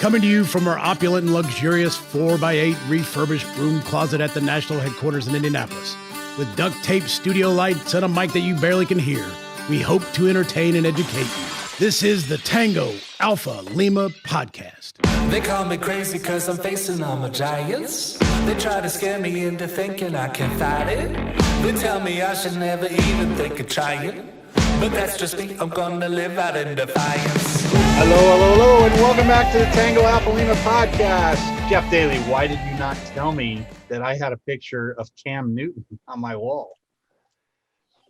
Coming to you from our opulent and luxurious 4x8 refurbished room closet at the national headquarters in Indianapolis. With duct tape studio lights and a mic that you barely can hear, we hope to entertain and educate you. This is the Tango Alpha Lima podcast. They call me crazy cause I'm facing all my giants. They try to scare me into thinking I can fight it. They tell me I should never even think of trying. But that's just me, I'm gonna live out in defiance. Hello, and welcome back to the Tango Alpha Lima podcast. Jeff Daly, why did you not tell me that I had a picture of Cam Newton on my wall?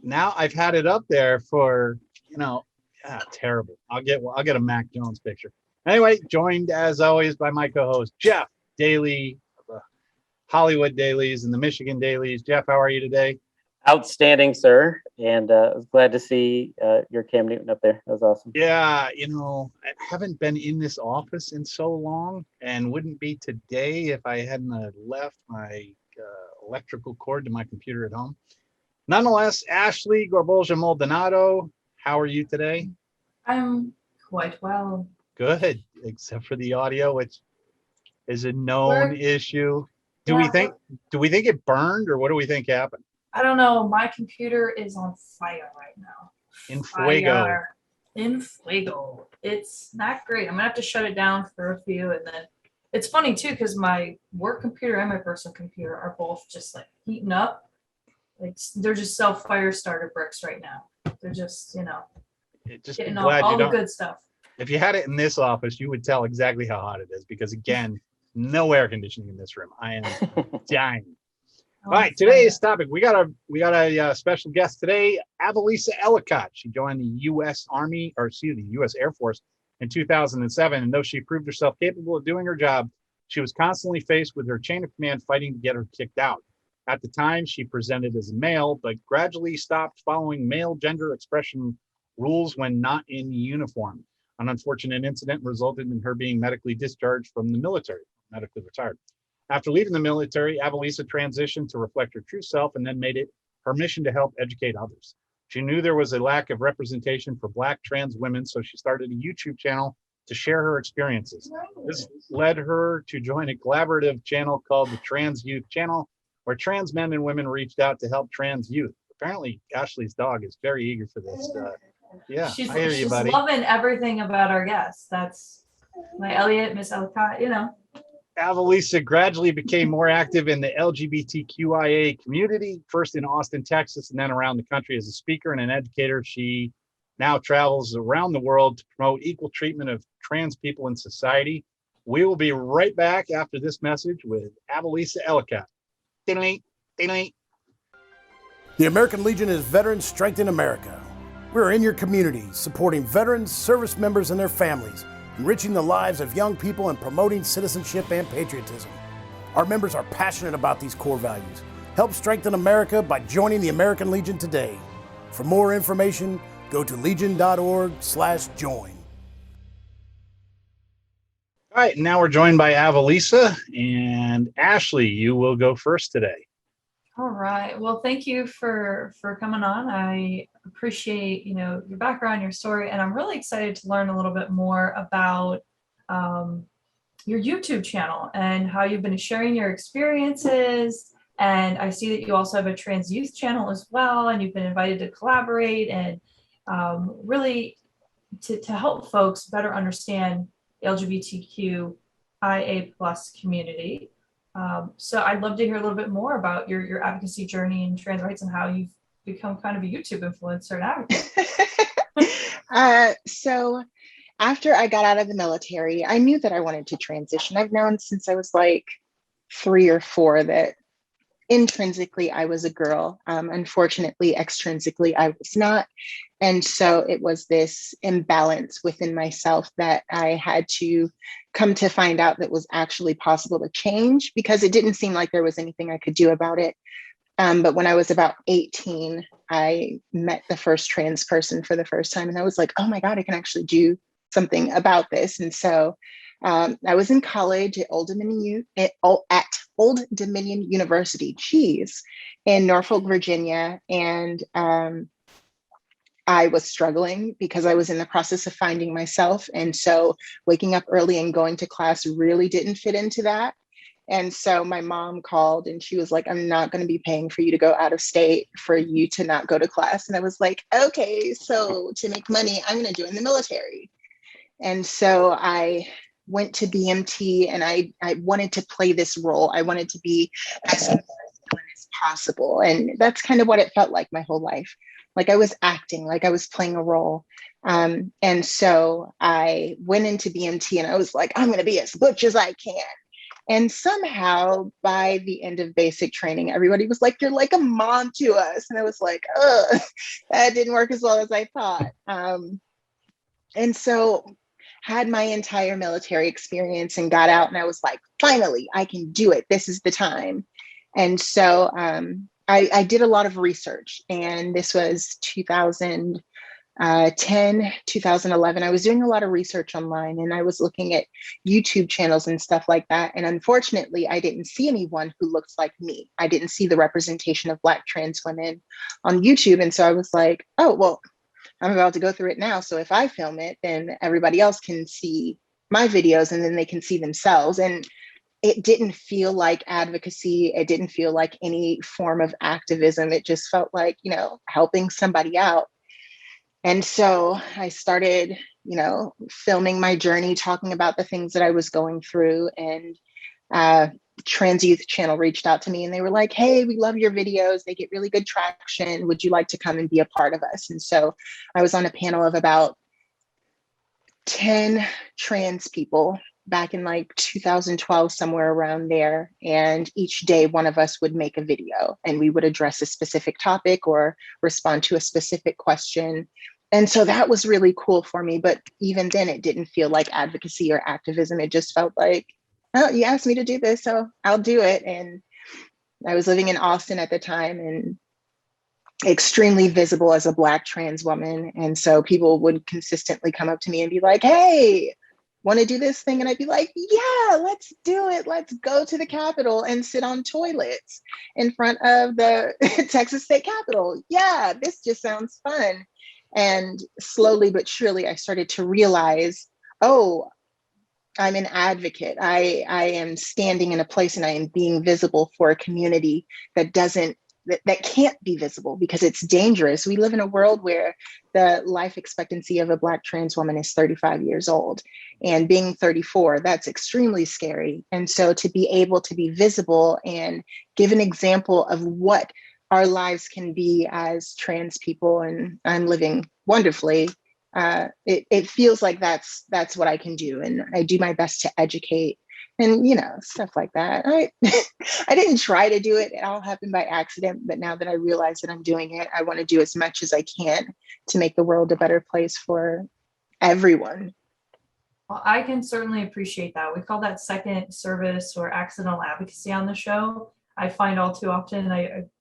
Now I've had it up there for, terrible. I'll get a Mac Jones picture. Anyway, joined as always by my co-host, Jeff Daly, of the Hollywood Dailies and the Michigan Dailies. Jeff, how are you today? Outstanding, sir. And I was glad to see your Cam Newton up there. That was awesome. Yeah, I haven't been in this office in so long and wouldn't be today if I hadn't left my electrical cord to my computer at home. Nonetheless, Ashley Gorbolja-Maldonado, how are you today? I'm quite well. Good, except for the audio, which is a known issue. Do we think it burned, or what do we think happened? I don't know. My computer is on fire right now. In fuego. In fuego. It's not great. I'm gonna have to shut it down for a few, and then it's funny too because my work computer and my personal computer are both just like heating up. Like they're just self-fire starter bricks right now. They're just, getting all the good stuff. If you had it in this office, you would tell exactly how hot it is because, again, no air conditioning in this room. I am dying. All right, today's topic. We got a special guest today, Avalisa Ellicott. She joined the U.S. U.S. Air Force in 2007, and though she proved herself capable of doing her job, she was constantly faced with her chain of command fighting to get her kicked out. At the time, she presented as a male, but gradually stopped following male gender expression rules when not in uniform. An unfortunate incident resulted in her being medically discharged from the military, medically retired. After leaving the military, Avalisa transitioned to reflect her true self and then made it her mission to help educate others. She knew there was a lack of representation for Black trans women, so she started a YouTube channel to share her experiences. This led her to join a collaborative channel called the Trans Youth Channel, where trans men and women reached out to help trans youth. Apparently, Ashley's dog is very eager for this. She's I hear you, buddy. Loving everything about our guests. That's my Elliot, Miss Ellicott, Avalisa gradually became more active in the LGBTQIA community, first in Austin, Texas, and then around the country as a speaker and an educator. She now travels around the world to promote equal treatment of trans people in society. We will be right back after this message with Avalisa Ellicott. The American Legion is Veterans Strengthen America. We're in your community, supporting veterans, service members, and their families, enriching the lives of young people and promoting citizenship and patriotism. Our members are passionate about these core values. Help strengthen America by joining the American Legion today. For more information, go to legion.org/join. All right, now we're joined by Avalisa, and Ashley, you will go first today. All right. Well, thank you for coming on. I appreciate, your background, your story, and I'm really excited to learn a little bit more about your YouTube channel and how you've been sharing your experiences. And I see that you also have a trans youth channel as well, and you've been invited to collaborate and really to help folks better understand the LGBTQIA+ community. So I'd love to hear a little bit more about your advocacy journey in trans rights and how you've become kind of a YouTube influencer and advocate. So after I got out of the military, I knew that I wanted to transition. I've known since I was like 3 or 4 that intrinsically I was a girl. Unfortunately, extrinsically, I was not. And so it was this imbalance within myself that I had to come to find out that was actually possible to change, because it didn't seem like there was anything I could do about it. But when I was about 18, I met the first trans person for the first time. And I was like, oh my God, I can actually do something about this. And so I was in college at Old Dominion University, in Norfolk, Virginia. And I was struggling because I was in the process of finding myself. And so waking up early and going to class really didn't fit into that. And so my mom called and she was like, I'm not going to be paying for you to go out of state for you to not go to class. And I was like, okay, so to make money, I'm going to join the military. And so I went to BMT and I wanted to play this role. I wanted to be as masculine as possible. And that's kind of what it felt like my whole life. Like I was acting, like I was playing a role. And so I went into BMT and I was like, I'm going to be as butch as I can. And somehow by the end of basic training, everybody was like, you're like a mom to us. And I was like, that didn't work as well as I thought. And so had my entire military experience and got out and I was like, finally, I can do it. This is the time. And so I did a lot of research, and this was 2010, 2011. I was doing a lot of research online and I was looking at YouTube channels and stuff like that. And unfortunately, I didn't see anyone who looks like me. I didn't see the representation of Black trans women on YouTube. And so I was like, oh, well, I'm about to go through it now. So if I film it, then everybody else can see my videos and then they can see themselves. And it didn't feel like advocacy. It didn't feel like any form of activism. It just felt like, helping somebody out. And so I started, filming my journey, talking about the things that I was going through. And Trans Youth Channel reached out to me and they were like, hey, we love your videos. They get really good traction. Would you like to come and be a part of us? And so I was on a panel of about 10 trans people back in like 2012, somewhere around there. And each day, one of us would make a video and we would address a specific topic or respond to a specific question. And so that was really cool for me. But even then, it didn't feel like advocacy or activism. It just felt like, oh, you asked me to do this, so I'll do it. And I was living in Austin at the time and extremely visible as a Black trans woman. And so people would consistently come up to me and be like, hey, want to do this thing? And I'd be like, yeah, let's do it. Let's go to the Capitol and sit on toilets in front of the Texas State Capitol. Yeah, this just sounds fun. And slowly but surely, I started to realize, oh, I'm an advocate. I am standing in a place and I am being visible for a community that can't be visible because it's dangerous. We live in a world where the life expectancy of a Black trans woman is 35 years old, and being 34, that's extremely scary. And so to be able to be visible and give an example of what our lives can be as trans people, and I'm living wonderfully, it feels like that's what I can do. And I do my best to educate and, stuff like that. I didn't try to do it. It all happened by accident. But now that I realize that I'm doing it, I want to do as much as I can to make the world a better place for everyone. Well, I can certainly appreciate that. We call that second service or accidental advocacy on the show. I find all too often,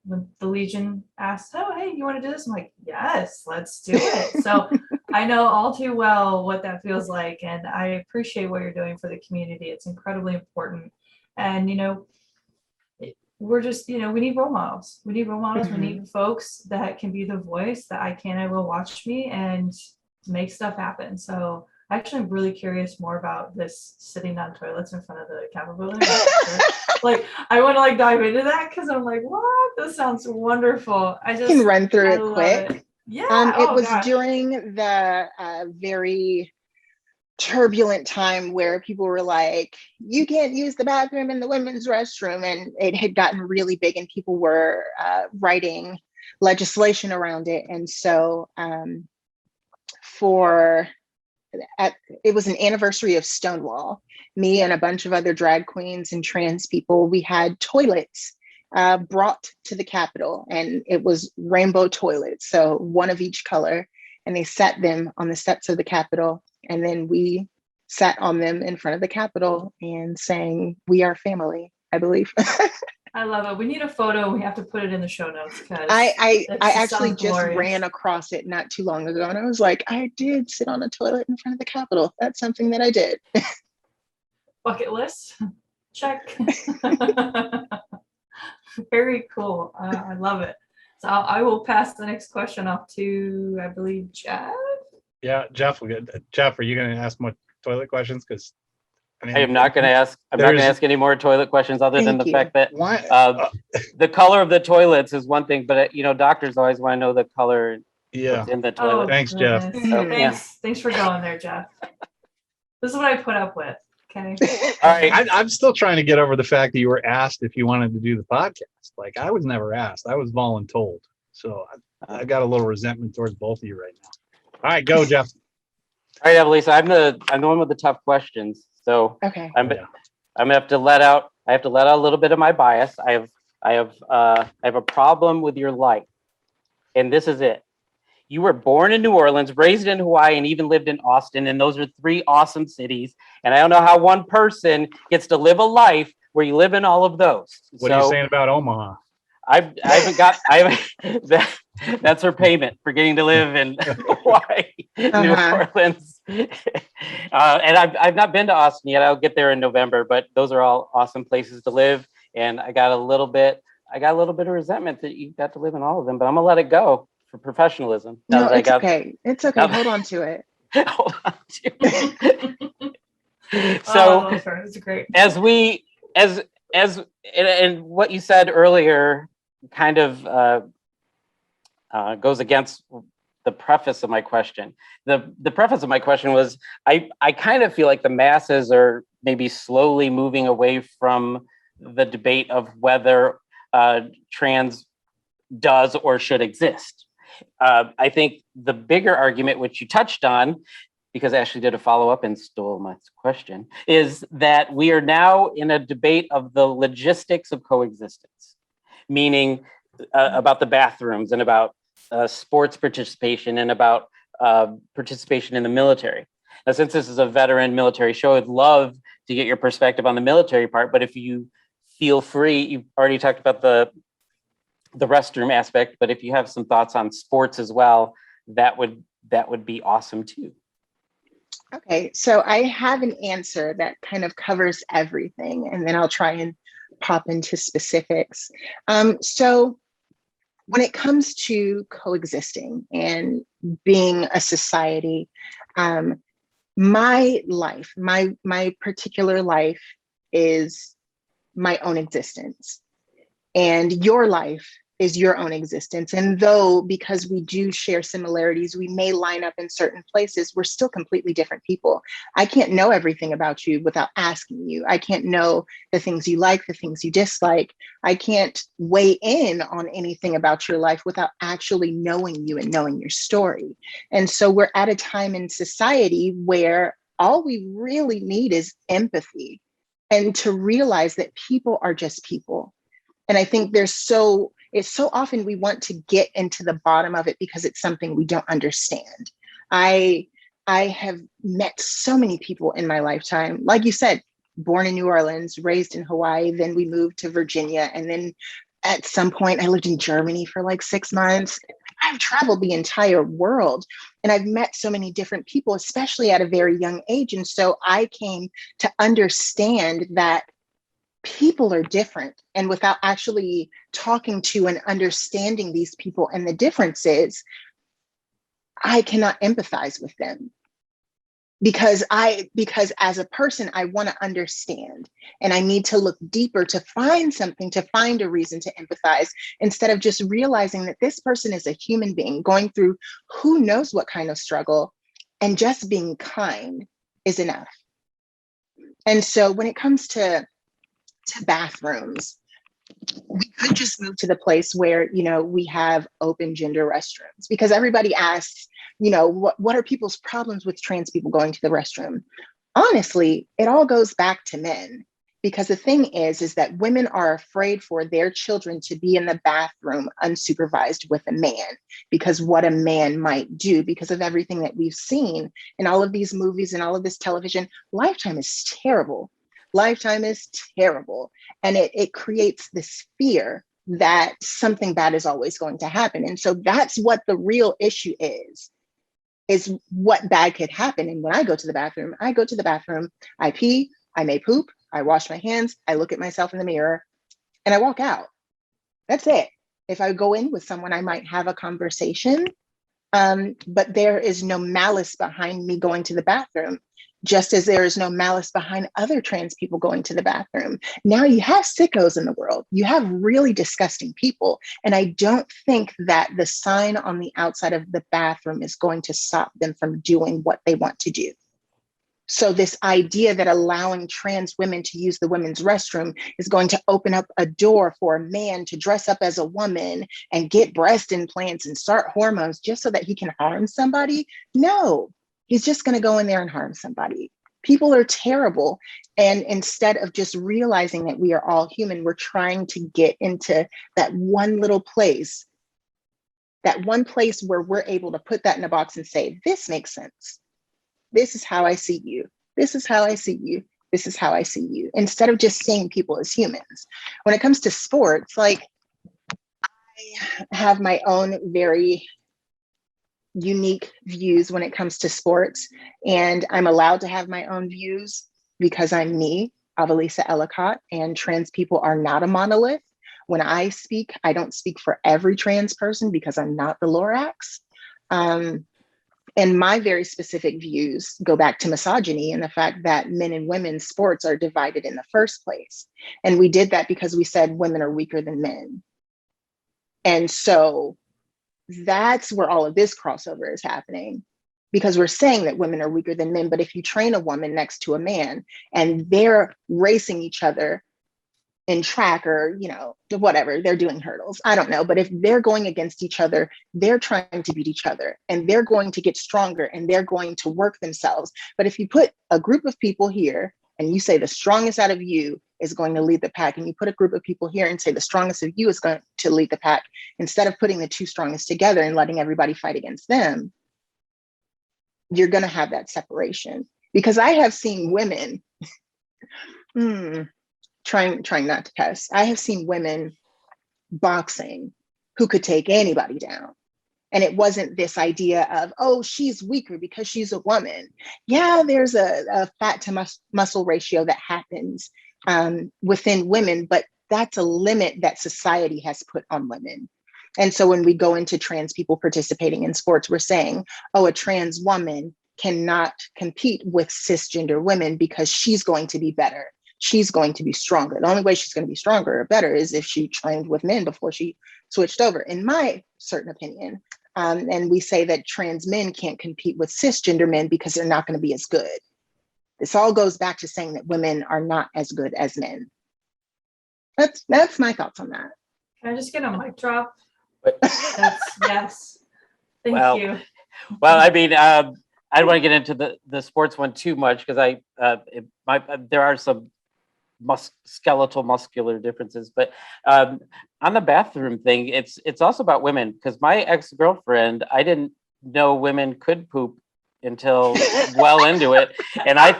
when the Legion asks, oh, hey, you want to do this? I'm like, yes, let's do it. So I know all too well what that feels like. And I appreciate what you're doing for the community. It's incredibly important. And, we're just, we need role models. We need role models. Mm-hmm. We need folks that can be the voice that I will watch me and make stuff happen. So actually, I'm really curious more about this sitting on toilets in front of the Capitol building. Like, I want to dive into that because I'm like, what? This sounds wonderful. I can run through it quick. It. Yeah. It was during the very turbulent time where people were like, you can't use the bathroom in the women's restroom. And it had gotten really big and people were writing legislation around it. And so it was an anniversary of Stonewall. Me and a bunch of other drag queens and trans people, we had toilets brought to the Capitol, and it was rainbow toilets, so one of each color, and they sat them on the steps of the Capitol, and then we sat on them in front of the Capitol and sang "We Are Family," I believe. I love it. We need a photo. We have to put it in the show notes because I actually just glorious. ran across it not too long ago, and I was like, I did sit on a toilet in front of the Capitol. That's something that I did. Bucket list, check. Very cool. I love it. So I will pass the next question off to, I believe, Jeff. Yeah, Jeff, Jeff, are you going to ask more toilet questions? Because I am not going to ask. I'm not going to ask any more toilet questions other than the fact that the color of the toilets is one thing, but doctors always want to know the color. Yeah. What's in the toilet. Thanks, Jeff. Thanks for going there, Jeff. This is what I put up with. Okay. All right. I'm still trying to get over the fact that you were asked if you wanted to do the podcast. Like, I was never asked. I was voluntold. So I got a little resentment towards both of you right now. All right, go, Jeff. All right, Avalisa, I'm the one with the tough questions. So Okay. I'm gonna have to let out. I have to let out a little bit of my bias. I have a problem with your life, and this is it. You were born in New Orleans, raised in Hawaii, and even lived in Austin, and those are 3 awesome cities. And I don't know how one person gets to live a life where you live in all of those. What are you saying about Omaha? That's her payment for getting to live in Hawaii, New Orleans. And I've not been to Austin yet. I'll get there in November, but those are all awesome places to live. And I got a little bit of resentment that you got to live in all of them, but I'm gonna let it go for professionalism. No, it's okay. It's okay. Hold on to it. Hold on to it. So it's great. As and what you said earlier kind of goes against the preface of my question. The preface of my question was, I kind of feel like the masses are maybe slowly moving away from the debate of whether trans does or should exist. I think the bigger argument, which you touched on, because Ashley did a follow-up and stole my question, is that we are now in a debate of the logistics of coexistence, meaning about the bathrooms and about sports participation and about participation in the military. Now, since this is a veteran military show, I'd love to get your perspective on the military part, but if you feel free, you've already talked about the restroom aspect, but if you have some thoughts on sports as well, that would be awesome too. Okay, so I have an answer that kind of covers everything, and then I'll try and pop into specifics. So when it comes to coexisting and being a society, my life, my particular life is my own existence, and your life is your own existence. And though, because we do share similarities, we may line up in certain places, we're still completely different people. I can't know everything about you without asking you. I can't know the things you like, the things you dislike. I can't weigh in on anything about your life without actually knowing you and knowing your story. And so we're at a time in society where all we really need is empathy and to realize that people are just people. And I think it's so often we want to get into the bottom of it because it's something we don't understand. I have met so many people in my lifetime, like you said, born in New Orleans, raised in Hawaii, then we moved to Virginia. And then at some point I lived in Germany for like 6 months. I've traveled the entire world and I've met so many different people, especially at a very young age. And so I came to understand that people are different, and without actually talking to and understanding these people and the differences, I cannot empathize with them because as a person, I want to understand, and I need to look deeper to find something, to find a reason to empathize, instead of just realizing that this person is a human being going through who knows what kind of struggle, and just being kind is enough. And so when it comes to bathrooms, we could just move to the place where, we have open gender restrooms, because everybody asks, what are people's problems with trans people going to the restroom? Honestly, it all goes back to men, because the thing is that women are afraid for their children to be in the bathroom unsupervised with a man, because what a man might do, because of everything that we've seen in all of these movies and all of this television. Lifetime is terrible. Lifetime is terrible. And it creates this fear that something bad is always going to happen. And so that's what the real issue is what bad could happen. And when I go to the bathroom, I pee, I may poop, I wash my hands, I look at myself in the mirror, and I walk out. That's it. If I go in with someone, I might have a conversation, but there is no malice behind me going to the bathroom, just as there is no malice behind other trans people going to the bathroom. Now you have sickos in the world. You have really disgusting people. And I don't think that the sign on the outside of the bathroom is going to stop them from doing what they want to do. So this idea that allowing trans women to use the women's restroom is going to open up a door for a man to dress up as a woman and get breast implants and start hormones just so that he can harm somebody. No, he's just going to go in there and harm somebody. People are terrible. And instead of just realizing that we are all human, we're trying to get into that one little place, that one place where we're able to put that in a box and say, this makes sense. This is how I see you. This is how I see you. This is how I see you. Instead of just seeing people as humans. When it comes to sports, like, I have my own very unique views when it comes to sports, and I'm allowed to have my own views because I'm me, Avalisa Ellicott, and trans people are not a monolith. When I speak, I don't speak for every trans person because I'm not the Lorax. And my very specific views go back to misogyny and the fact that men and women's sports are divided in the first place. And we did that because we said women are weaker than men. And so that's where all of this crossover is happening, because we're saying that women are weaker than men. But if you train a woman next to a man and they're racing each other in track, or, you know, whatever, they're doing hurdles, I don't know. But if they're going against each other, they're trying to beat each other, and they're going to get stronger, and they're going to work themselves. But if you put a group of people here and you say the strongest out of you is going to lead the pack, and you put a group of people here and say the strongest of you is going to lead the pack, instead of putting the two strongest together and letting everybody fight against them, you're going to have that separation. Because I have seen women, trying not to cuss, I have seen women boxing who could take anybody down. And it wasn't this idea of, oh, she's weaker because she's a woman. Yeah, there's a fat to muscle ratio that happens within women, but that's a limit that society has put on women. And so when we go into trans people participating in sports, we're saying, oh, a trans woman cannot compete with cisgender women because she's going to be better. She's going to be stronger. The only way she's going to be stronger or better is if she trained with men before she switched over, in my certain opinion. And we say that trans men can't compete with cisgender men because they're not going to be as good. This all goes back to saying that women are not as good as men. That's my thoughts on that. Can I just get a mic drop? But- Yes. Thank you. Well, I mean, I don't want to get into the sports one too much because there are some skeletal muscular differences, but on the bathroom thing, it's also about women, because my ex-girlfriend, I didn't know women could poop until well into it, and I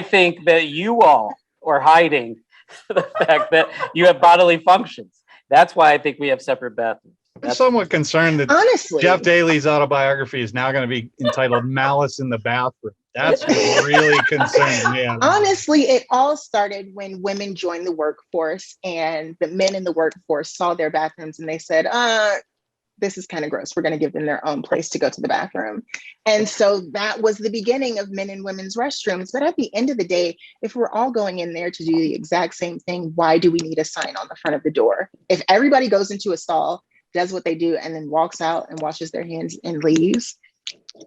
think that you all are hiding the fact that you have bodily functions. That's why I think we have separate bathrooms. I'm somewhat concerned that Honestly, Jeff Daly's autobiography is now going to be entitled Malice in the Bathroom. That's what really concerns me. honestly, it all started when women joined the workforce and the men in the workforce saw their bathrooms and they said, this is kind of gross. We're going to give them their own place to go to the bathroom. And so that was the beginning of men and women's restrooms. But at the end of the day, if we're all going in there to do the exact same thing, why do we need a sign on the front of the door? If everybody goes into a stall, does what they do, and then walks out and washes their hands and leaves,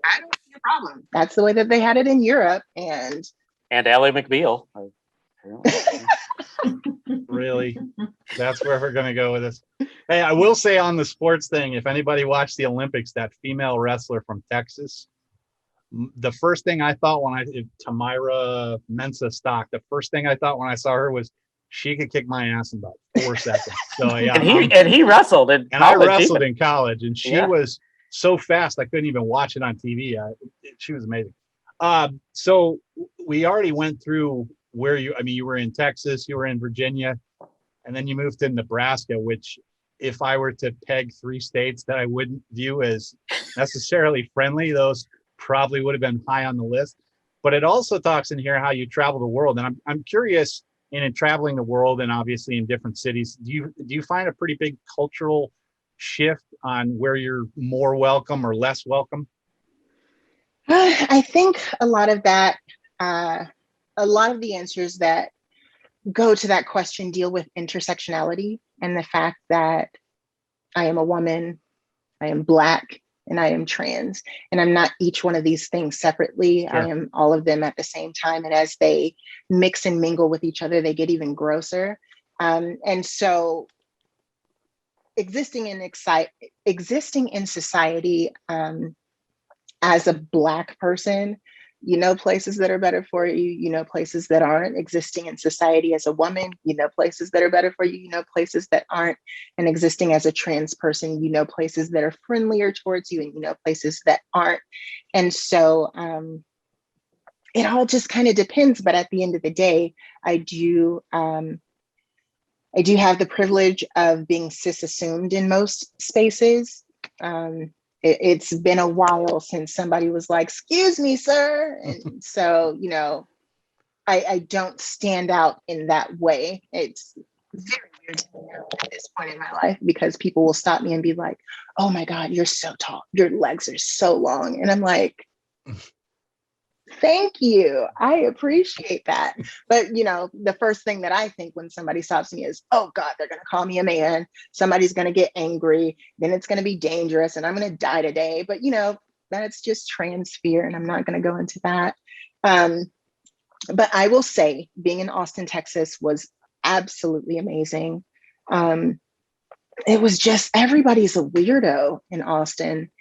I don't see a problem. That's the way that they had it in Europe. And Ally McBeal. Really? That's where we're going to go with this. Hey, I will say on the sports thing, if anybody watched the Olympics, that female wrestler from Texas, the first thing I thought Tamyra Mensah Stock, the first thing I thought when I saw her was, she could kick my ass in about 4 seconds. So yeah, and he wrestled in college. I wrestled in college, and she was so fast I couldn't even watch it on TV. She was amazing. So we already went through where you were in Texas, you were in Virginia, and then you moved to Nebraska, which, if I were to peg 3 states that I wouldn't view as necessarily friendly, those probably would have been high on the list. But it also talks in here how you travel the world, and I'm curious. and in traveling the world and obviously in different cities, do you find a pretty big cultural shift on where you're more welcome or less welcome? I think a lot of that, a lot of the answers that go to that question deal with intersectionality and the fact that I am a woman, I am Black, and I am trans. And I'm not each one of these things separately. Sure. I am all of them at the same time. And as they mix and mingle with each other, they get even grosser. And so existing in society as a Black person, you know places that are better for you, you know places that aren't. Existing in society as a woman, you know places that are better for you, you know places that aren't. And existing as a trans person, you know places that are friendlier towards you, and you know places that aren't. And so it all just kind of depends. But at the end of the day, I do have the privilege of being cis assumed in most spaces. It's been a while since somebody was like, "Excuse me, sir." And so, you know, I don't stand out in that way. It's very weird to me now at this point in my life, because people will stop me and be like, "Oh my God, you're so tall. Your legs are so long." And I'm like, thank you. I appreciate that. But, you know, the first thing that I think when somebody stops me is, oh God, they're going to call me a man. Somebody's going to get angry. Then it's going to be dangerous and I'm going to die today. But, you know, that's just trans fear, and I'm not going to go into that. But I will say being in Austin, Texas was absolutely amazing. It was just, everybody's a weirdo in Austin.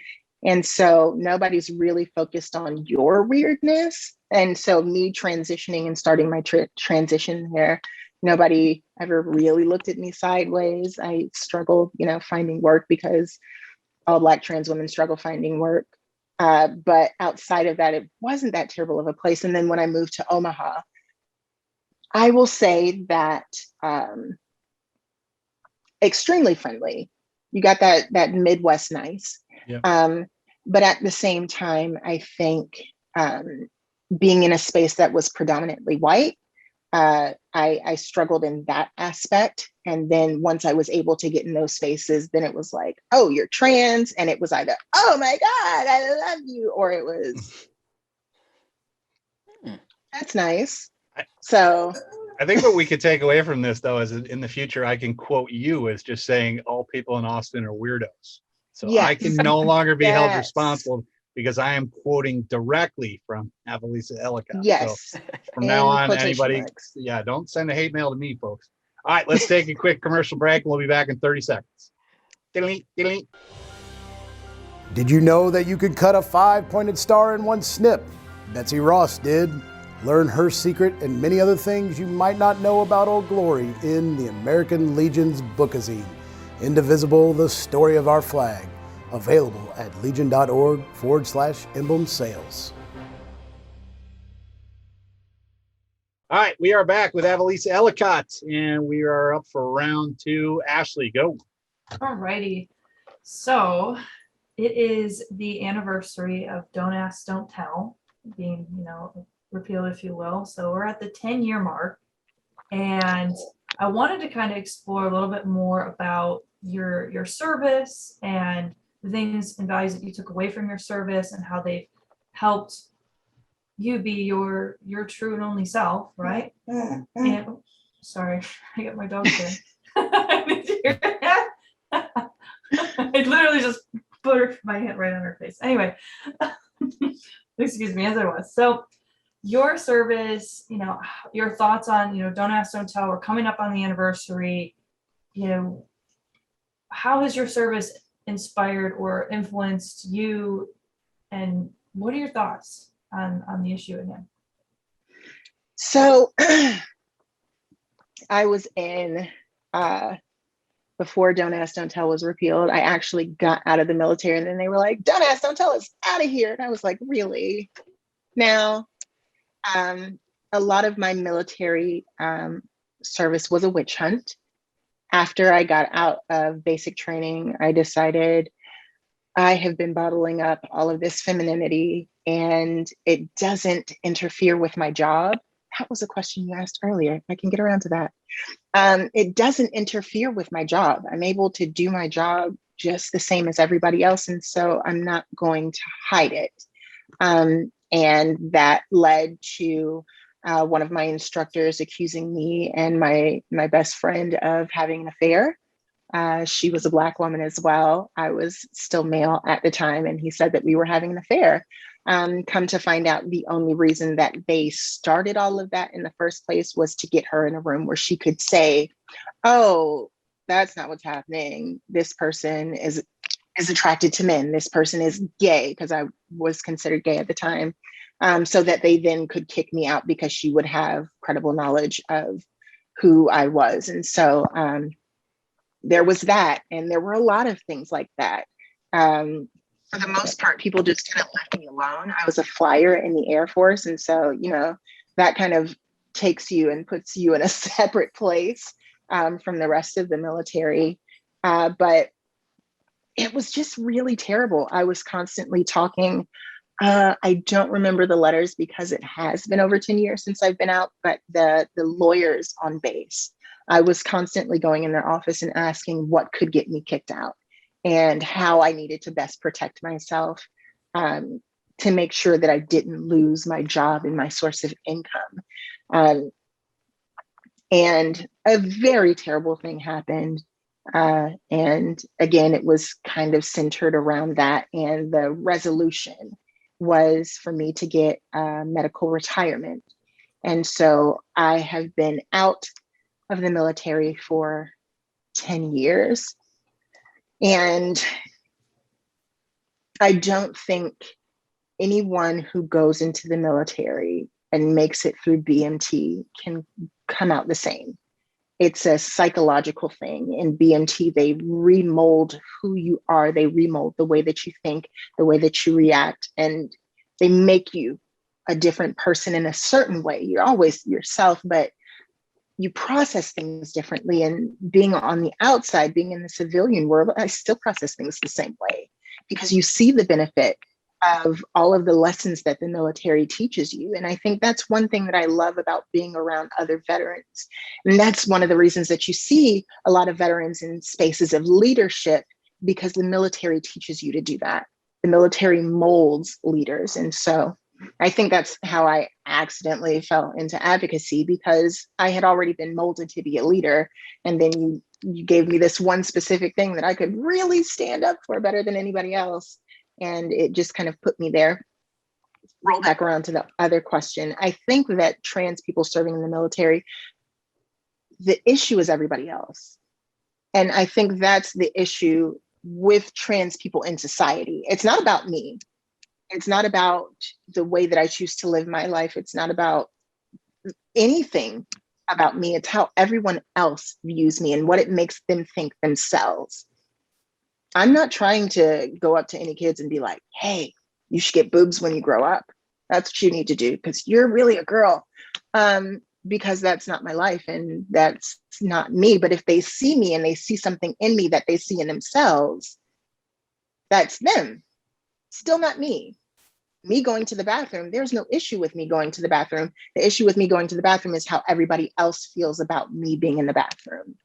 And so nobody's really focused on your weirdness. And so me transitioning and starting my transition there, nobody ever really looked at me sideways. I struggled, you know, finding work, because all Black trans women struggle finding work. But outside of that, it wasn't that terrible of a place. And then when I moved to Omaha, I will say that extremely friendly. You got that Midwest nice. Yeah. But at the same time, I think being in a space that was predominantly white, I struggled in that aspect. And then once I was able to get in those spaces, then it was like, oh, you're trans. And it was either, oh my God, I love you. Or it was, that's nice. So I think what we could take away from this, though, is in the future, I can quote you as just saying all people in Austin are weirdos. So yes. I can no longer be held responsible, because I am quoting directly from Avalisa Ellicott. Yes. So from now on, anybody, don't send a hate mail to me, folks. All right, let's take a quick commercial break, and we'll be back in 30 seconds. Did you know that you could cut a 5-pointed star in one snip? Betsy Ross did. Learn her secret and many other things you might not know about Old Glory in the American Legion's bookazine, Indivisible, the Story of Our Flag. Available at legion.org/emblem sales. All right, we are back with Avalisa Ellicott, and we are up for round 2. Ashley, go. All righty. So it is the anniversary of Don't Ask, Don't Tell being, you know, repealed, if you will. So we're at the 10-year mark, and I wanted to kind of explore a little bit more about your service and the things and values that you took away from your service, and how they've helped you be your true and only self, right? And sorry, I got my dog here. Did you hear that? I literally just put my hand right on her face. Anyway, excuse me, as I was. So your service, you know, your thoughts on, you know, Don't Ask, Don't Tell. We're coming up on the anniversary. You know, how has your service inspired or influenced you, and what are your thoughts on the issue again? So I was in before Don't Ask, Don't Tell was repealed. I actually got out of the military, and then they were like, Don't Ask, Don't Tell is out of here. And I was like, really? Now, a lot of my military service was a witch hunt. After I got out of basic training, I decided I have been bottling up all of this femininity, and it doesn't interfere with my job. that was a question you asked earlier. If I can get around to that. It doesn't interfere with my job. I'm able to do my job just the same as everybody else. And so I'm not going to hide it. And that led to one of my instructors accusing me and my best friend of having an affair. She was a Black woman as well. I was still male at the time, and he said that we were having an affair. Come to find out, the only reason that they started all of that in the first place was to get her in a room where she could say, oh, that's not what's happening. This person is attracted to men. This person is gay, because I was considered gay at the time. So that they then could kick me out because she would have credible knowledge of who I was. And so there was that. And there were a lot of things like that. For the most part, people just kind of left me alone. I was a flyer in the Air Force. And so, you know, that kind of takes you and puts you in a separate place from the rest of the military. But it was just really terrible. I was constantly talking. I don't remember the letters because it has been over 10 years since I've been out, but the lawyers on base, I was constantly going in their office and asking what could get me kicked out and how I needed to best protect myself to make sure that I didn't lose my job and my source of income. And a very terrible thing happened. And again, it was kind of centered around that. And the resolution was for me to get medical retirement. And so I have been out of the military for 10 years. And I don't think anyone who goes into the military and makes it through BMT can come out the same. It's a psychological thing. In BMT, they remold who you are. They remold the way that you think, the way that you react, and they make you a different person in a certain way. You're always yourself, but you process things differently. And being on the outside, being in the civilian world, I still process things the same way because you see the benefit of all of the lessons that the military teaches you. And I think that's one thing that I love about being around other veterans. And that's one of the reasons that you see a lot of veterans in spaces of leadership, because the military teaches you to do that. The military molds leaders. And so I think that's how I accidentally fell into advocacy, because I had already been molded to be a leader. And then you gave me this one specific thing that I could really stand up for better than anybody else. And it just kind of put me there. Roll back around to the other question. I think that trans people serving in the military, the issue is everybody else. And I think that's the issue with trans people in society. It's not about me. It's not about the way that I choose to live my life. It's not about anything about me. It's how everyone else views me and what it makes them think themselves. I'm not trying to go up to any kids and be like, hey, you should get boobs when you grow up. That's what you need to do because you're really a girl. Because that's not my life and that's not me. But if they see me and they see something in me that they see in themselves, that's them. Still not me. Me going to the bathroom, there's no issue with me going to the bathroom. The issue with me going to the bathroom is how everybody else feels about me being in the bathroom.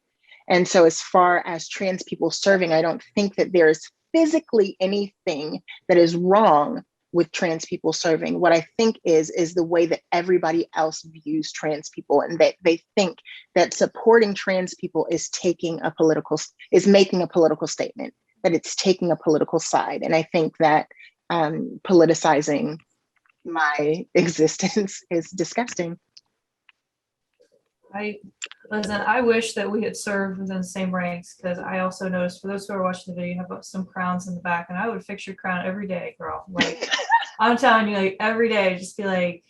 And so as far as trans people serving, I don't think that there's physically anything that is wrong with trans people serving. What I think is the way that everybody else views trans people, and that they think that supporting trans people is making a political statement, that it's taking a political side. And I think that politicizing my existence is disgusting. I wish that we had served within the same ranks, because I also noticed, for those who are watching the video, you have some crowns in the back, and I would fix your crown every day, girl. Like, I'm telling you, like every day, just be like,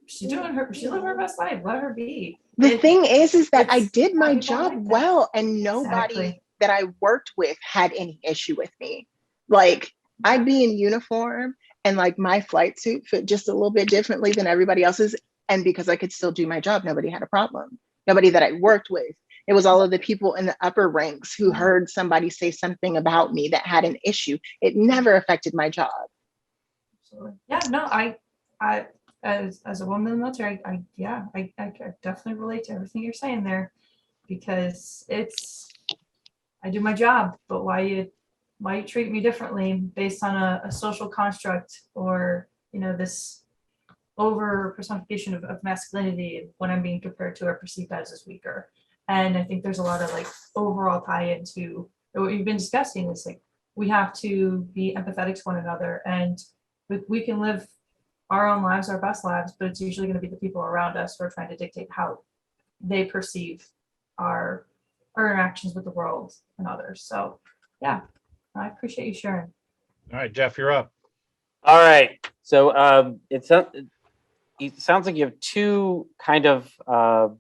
she's living her best life. Let her be. The thing is that I did my job like well, and nobody Exactly. that I worked with had any issue with me. Like, I'd be in uniform and like my flight suit fit just a little bit differently than everybody else's. And because I could still do my job, nobody had a problem. Nobody that I worked with. It was all of the people in the upper ranks who heard somebody say something about me that had an issue. It never affected my job. Yeah, no, I as a woman in the military, I definitely relate to everything you're saying there, because I do my job, but why you treat me differently based on a social construct, or this over personification of masculinity when I'm being compared to or perceived as weaker. And I think there's a lot of like overall tie into what you've been discussing is like we have to be empathetic to one another, and we can live our own lives, our best lives, but it's usually going to be the people around us who are trying to dictate how they perceive our interactions with the world and others. So yeah, I appreciate you sharing. All right, Jeff, you're up. All right. So it sounds like you have two kind of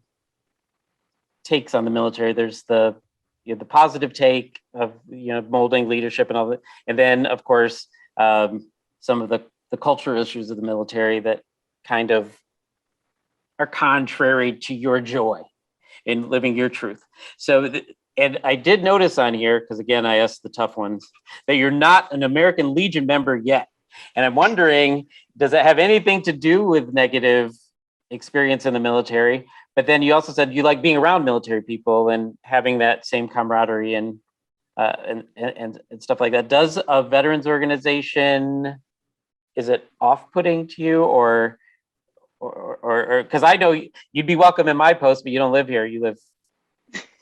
takes on the military. There's the positive take of molding leadership and all that, and then of course some of the cultural issues of the military that kind of are contrary to your joy in living your truth. So, and I did notice on here, because again, I asked the tough ones, that you're not an American Legion member yet. And I'm wondering, does that have anything to do with negative experience in the military? But then you also said you like being around military people and having that same camaraderie and stuff like that. Does a veterans organization, is it off-putting to you, or because I know you'd be welcome in my post, but you don't live here. You live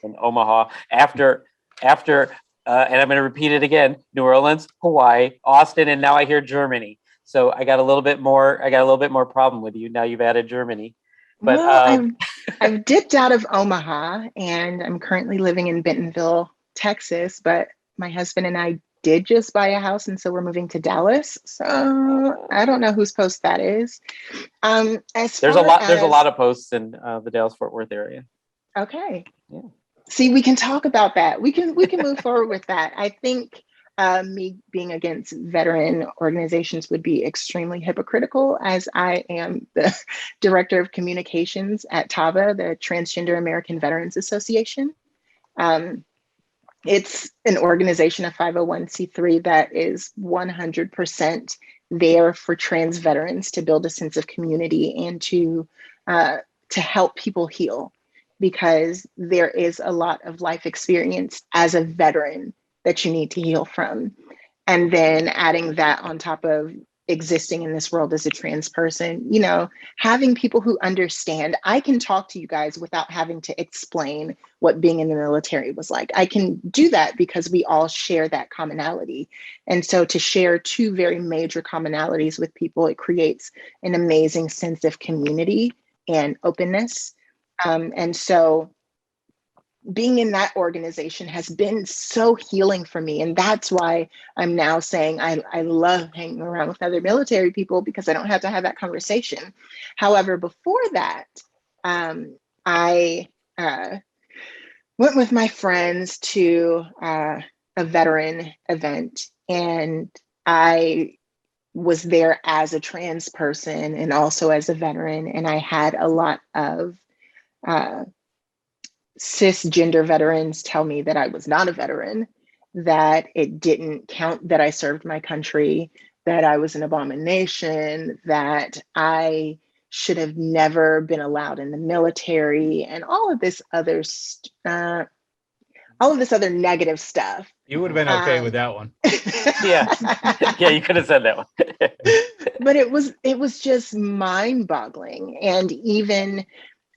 in Omaha. After, and I'm going to repeat it again: New Orleans, Hawaii, Austin, and now I hear Germany. So I got a little bit more problem with you now. You've added Germany. But well, I've dipped out of Omaha, and I'm currently living in Bentonville, Texas. But my husband and I did just buy a house, and so we're moving to Dallas. So I don't know whose post that is. There's a lot of posts in the Dallas-Fort Worth area. Okay. Yeah. See, we can talk about that. We can move forward with that. I think me being against veteran organizations would be extremely hypocritical, as I am the director of communications at TAVA, the Transgender American Veterans Association. It's an organization, a 501c3, that is 100% there for trans veterans to build a sense of community and to help people heal, because there is a lot of life experience as a veteran that you need to heal from. And then adding that on top of existing in this world as a trans person, having people who understand. I can talk to you guys without having to explain what being in the military was like. I can do that because we all share that commonality. And so to share two very major commonalities with people, it creates an amazing sense of community and openness. And so being in that organization has been so healing for me. And that's why I'm now saying I love hanging around with other military people, because I don't have to have that conversation. However, before that, I went with my friends to a veteran event, and I was there as a trans person and also as a veteran. And I had a lot of cisgender veterans tell me that I was not a veteran, that it didn't count that I served my country, that I was an abomination, that I should have never been allowed in the military, and all of this other negative stuff. You would have been okay with that one. Yeah, you could have said that one. But it was just mind-boggling. And even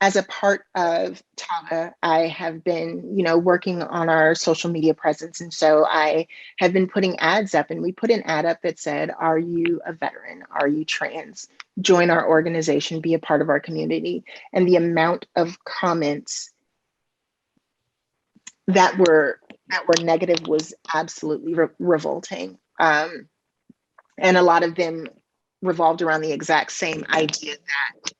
as a part of TAVA, I have been, working on our social media presence. And so I have been putting ads up, and we put an ad up that said, "Are you a veteran? Are you trans? Join our organization, be a part of our community." And the amount of comments that were negative was absolutely revolting. And a lot of them revolved around the exact same idea that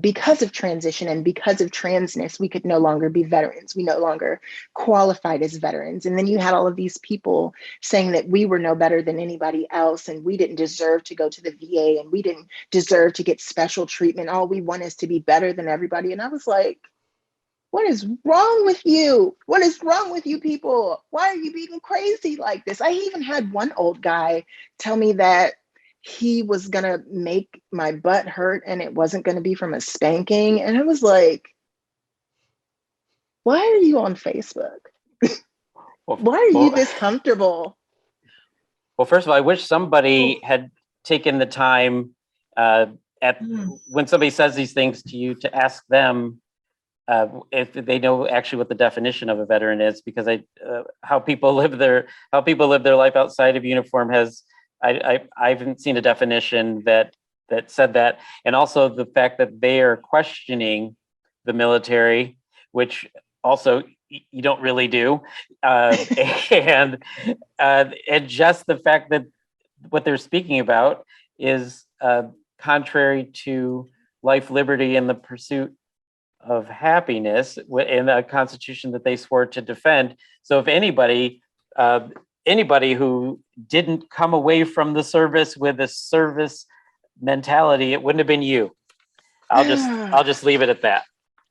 because of transition and because of transness, we could no longer be veterans. We no longer qualified as veterans. And then you had all of these people saying that we were no better than anybody else, and we didn't deserve to go to the VA, and we didn't deserve to get special treatment. All we want is to be better than everybody. And I was like, what is wrong with you? What is wrong with you people? Why are you being crazy like this? I even had one old guy tell me that he was gonna make my butt hurt and it wasn't gonna be from a spanking. And I was like, why are you on Facebook? Why are you this comfortable? Well, first of all, I wish somebody had taken the time when somebody says these things to you to ask them if they know actually what the definition of a veteran is, because how people live their life outside of uniform I haven't seen a definition that said that. And also the fact that they are questioning the military, which also you don't really do, and just the fact that what they're speaking about is contrary to life, liberty, and the pursuit of happiness in a constitution that they swore to defend. So if anybody who didn't come away from the service with a service mentality, it wouldn't have been you. I'll just leave it at that.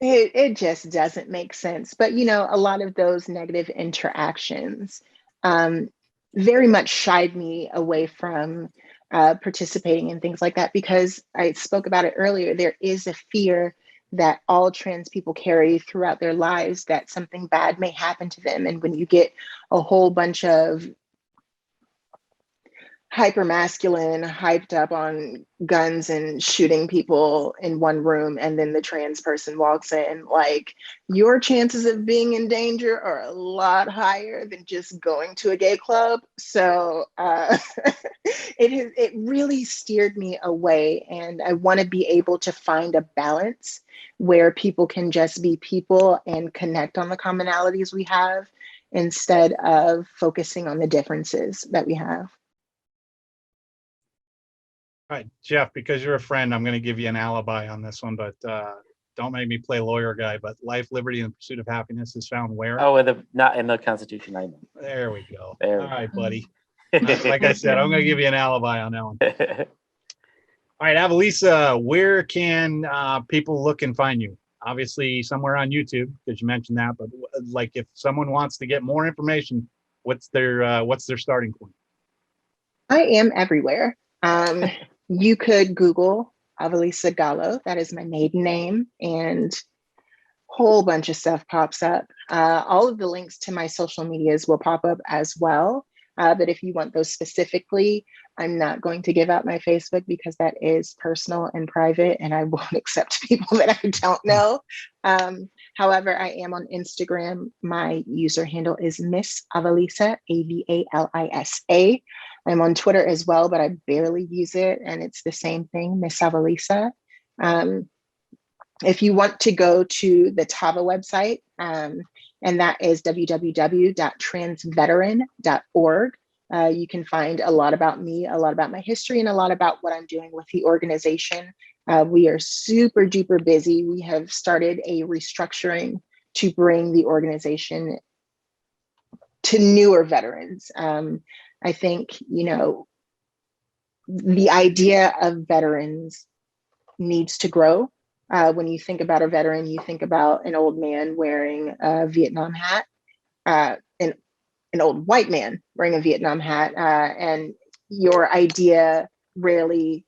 It just doesn't make sense. But, you know, a lot of those negative interactions very much shied me away from participating in things like that, because I spoke about it earlier. There is a fear that all trans people carry throughout their lives, that something bad may happen to them. And when you get a whole bunch of hyper masculine, hyped up on guns and shooting people in one room, and then the trans person walks in, like, your chances of being in danger are a lot higher than just going to a gay club. So it really steered me away. And I want to be able to find a balance where people can just be people and connect on the commonalities we have, instead of focusing on the differences that we have. All right, Jeff, because you're a friend, I'm going to give you an alibi on this one, but don't make me play lawyer guy. But life, liberty, and the pursuit of happiness is found where? Oh, not in the Constitution, I know. There we go. There All right, buddy. Like I said, I'm going to give you an alibi on that one. All right, Avalisa, where can people look and find you? Obviously, somewhere on YouTube, because you mentioned that. But like, if someone wants to get more information, what's their starting point? I am everywhere. You could Google Avalisa Gallo. That is my maiden name, and a whole bunch of stuff pops up. All of the links to my social medias will pop up as well. But if you want those specifically, I'm not going to give out my Facebook, because that is personal and private, and I won't accept people that I don't know. However, I am on Instagram. My user handle is Miss Avalisa, Avalisa. I'm on Twitter as well, but I barely use it, and it's the same thing, Miss Avalisa. If you want to go to the TAVA website, and that is www.transveteran.org. You can find a lot about me, a lot about my history, and a lot about what I'm doing with the organization. We are super duper busy. We have started a restructuring to bring the organization to newer veterans. I think, you know, the idea of veterans needs to grow. When you think about a veteran, you think about an old man wearing a Vietnam hat, an old white man wearing a Vietnam hat, and your idea rarely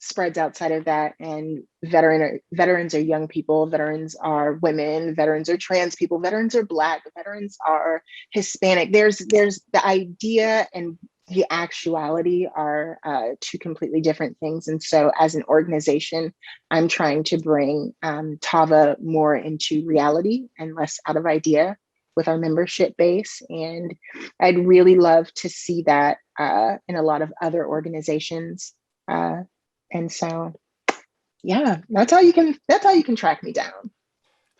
spreads outside of that. And veterans are young people, veterans are women, veterans are trans people, veterans are Black, veterans are Hispanic. There's the idea and the actuality are two completely different things. And so as an organization, I'm trying to bring TAVA more into reality and less out of idea with our membership base. And I'd really love to see that in a lot of other organizations. And so, yeah, that's how you can track me down.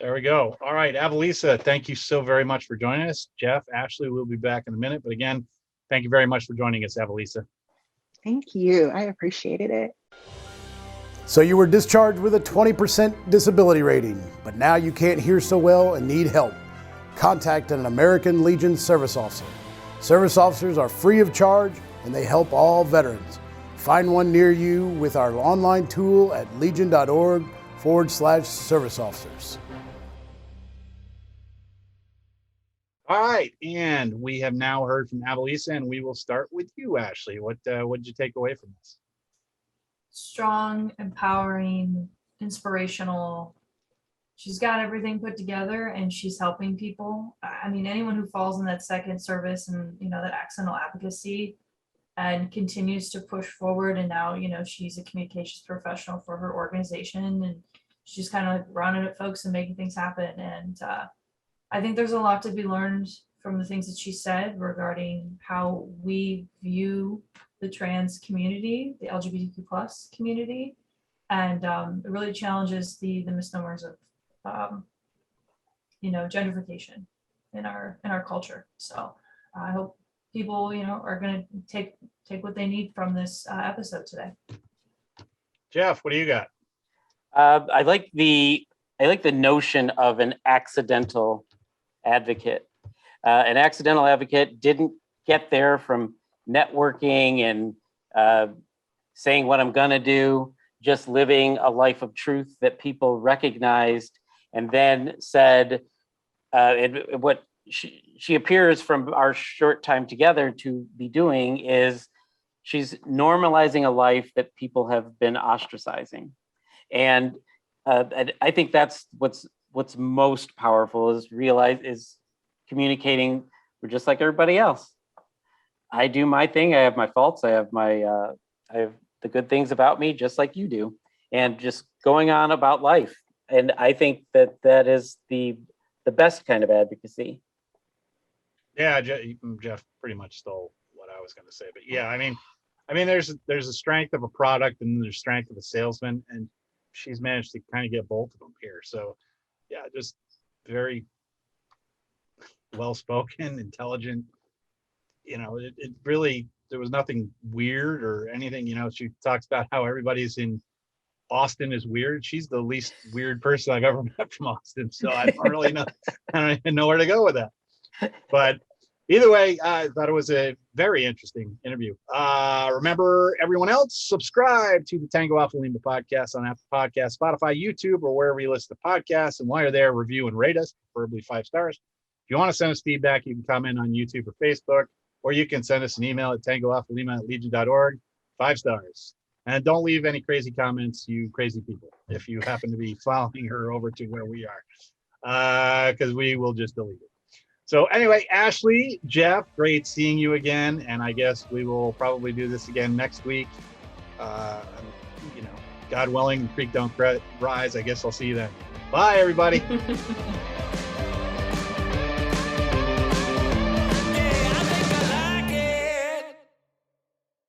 There we go. All right, Avalisa, thank you so very much for joining us. Jeff, Ashley, we'll be back in a minute. But again, thank you very much for joining us, Avalisa. Thank you. I appreciated it. So you were discharged with a 20% disability rating, but now you can't hear so well and need help. Contact an American Legion service officer. Service officers are free of charge, and they help all veterans. Find one near you with our online tool at legion.org/service officers. All right, and we have now heard from Avalisa, and we will start with you, Ashley. What did you take away from this? strong, empowering, inspirational. She's got everything put together and she's helping people. I mean, anyone who falls in that second service and, you know, that accidental advocacy and continues to push forward. And now, you know, she's a communications professional for her organization and she's kind of like running at folks and making things happen. And I think there's a lot to be learned from the things that she said regarding how we view the trans community, the LGBTQ plus community. And it really challenges the misnomers of you know, gentrification in our culture. So I hope people, you know, are going to take what they need from this episode today. Jeff, what do you got? I like the notion of an accidental advocate. An accidental advocate didn't get there from networking and saying what I'm gonna do, just living a life of truth that people recognized, and then said, what she appears from our short time together to be doing is she's normalizing a life that people have been ostracizing. And I think that's what's most powerful is communicating. We're just like everybody else. I do my thing. I have my faults. I have the good things about me, just like you do, and just going on about life. And I think that is the best kind of advocacy. Yeah, Jeff pretty much stole what I was going to say, but yeah, I mean, there's a strength of a product and there's strength of a salesman, and she's managed to kind of get both of them here. So yeah, just very well-spoken, intelligent. You know, it really, there was nothing weird or anything. You know, she talks about how everybody's in Austin is weird. She's the least weird person I've ever met from Austin. So I don't really know. I don't even know where to go with that. But either way, I thought it was a very interesting interview. Remember, everyone else, subscribe to the Tango Alpha Lima podcast on Apple Podcasts, Spotify, YouTube, or wherever you listen to podcasts. And while you're there, review and rate us, preferably 5 stars. If you want to send us feedback, you can comment on YouTube or Facebook, or you can send us an email at tangoalphalima@legion.org, 5 stars. And don't leave any crazy comments, you crazy people, if you happen to be following her over to where we are, because we will just delete it. So anyway, Ashley, Jeff, great seeing you again. And I guess we will probably do this again next week. You know, God willing, the creek don't rise. I guess I'll see you then. Bye, everybody.